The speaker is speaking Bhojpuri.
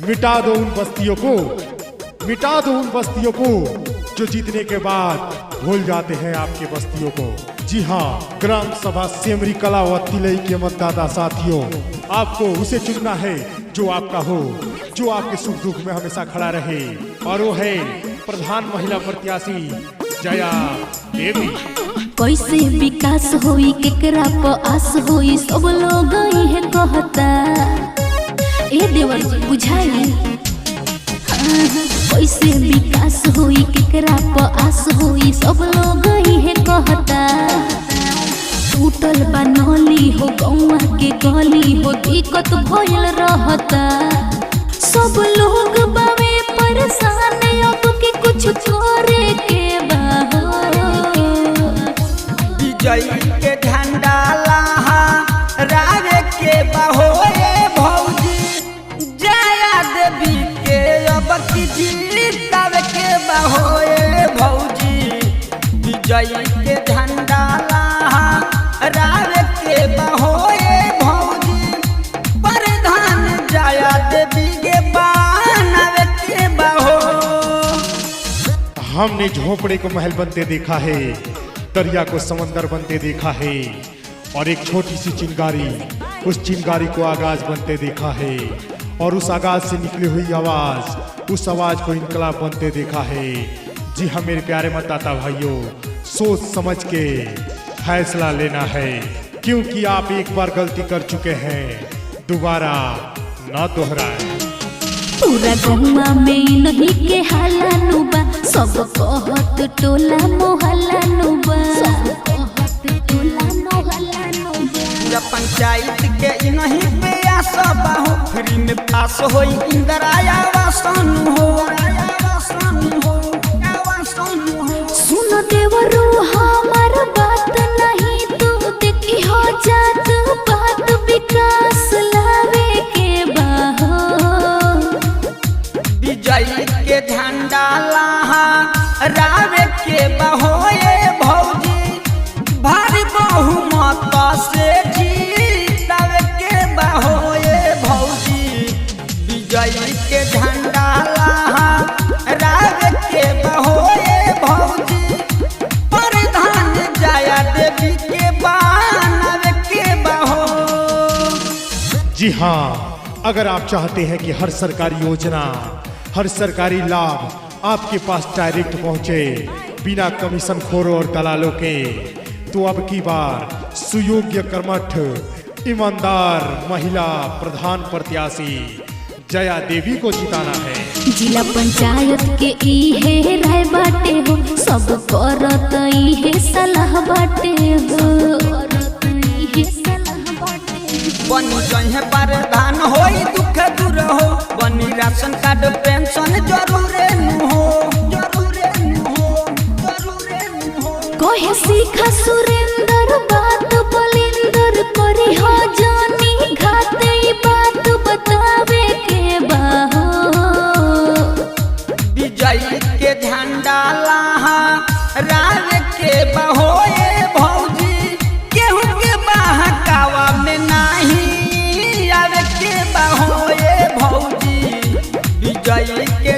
मिटा दो उन बस्तियों को, मिटा दो उन बस्तियों को जो जीतने के बाद भूल जाते हैं आपके बस्तियों को। जी हाँ, ग्राम सभा सेमरी कला व तिलई के मतदाता साथियों, आपको उसे चुनना है जो आपका हो, जो आपके सुख दुख में हमेशा खड़ा रहे, और वो है प्रधान महिला प्रत्याशी जया देवी। कैसे विकास होई केकरा प आस होई सब लोग इहे कहता। ए देवर जी बुझाई कैसे विकास होई केकरा प आस होई सब लोग इहे कहता। टूटल बा नली हो गौवा के गली हो दिक्कत भइल रहता। सब लोग बावे परेशान अब के कुछ करे के बा। विजय के झंडा लहरावे के बहो भौजी, जया देवी के अब की जीतावे के बहो भौजी। विजय के झंडा लहरावे के बहो भौजी, प्रधान जया देवी के बनावे के बहो। हमने झोपड़े को महल बनते देखा है, दरिया को समंदर बनते देखा है, और एक छोटी सी चिंगारी, उस चिंगारी को आगाज बनते देखा है, और उस आगाज से निकली हुई आवाज, उस आवाज को इनकलाब बनते देखा है। जी हाँ मेरे प्यारे मतदाता भाइयों, सोच समझ के फैसला लेना है, क्योंकि आप एक बार गलती कर चुके हैं, दोबारा न दोहराएं। पूरा गौवा में नहीं के हाला नुबा, सब कहत टोला मोहल्ला नुबा, सब कहत टोला मोहल्ला नुबा। पूरा पंचायत के नहीं पे आसबा हो, फ्री में पास होई इंदिरा आवास हो। सुनो देवरू हमार बात नहीं तो देखी हो जात बात, विकास लावे के बाहो। विजय के झंडा लहरावे के बहो भौजी, भारी बहुमत से जीतावे के बहो भौजी। विजय के झंडा लहरावे के बहो भौजी, प्रधान जया देवी के बनावे के बहो। जी हाँ, अगर आप चाहते हैं कि हर सरकारी योजना, हर सरकारी लाभ आपके पास डायरेक्ट पहुंचे बिना कमीशन खोरों और दलालों के, तो अब की बार सुयोग्य, कर्मठ, ईमानदार महिला प्रधान प्रत्याशी जया देवी को जिताना है। जिला पंचायत के इहे राय बाटे हो, सब करत इहे सलाह बाटे हो, करत इहे सलाह बाटे हो। बनी जहे प्रधान होई दुख दूर हो, बनी राशन कार्ड पेंशन जरूरे नु हो, जरूरे नु हो, जरूरे नु हो। कहे सीखा सुरेंद्र बात बलिंदर करी हो जानी घाते बात बतावे के बाहो। विजय के झंडा लहरावे के बहो भौजी, केहू के बहकावा में नहीं आवे के बहो भौजी। विजय के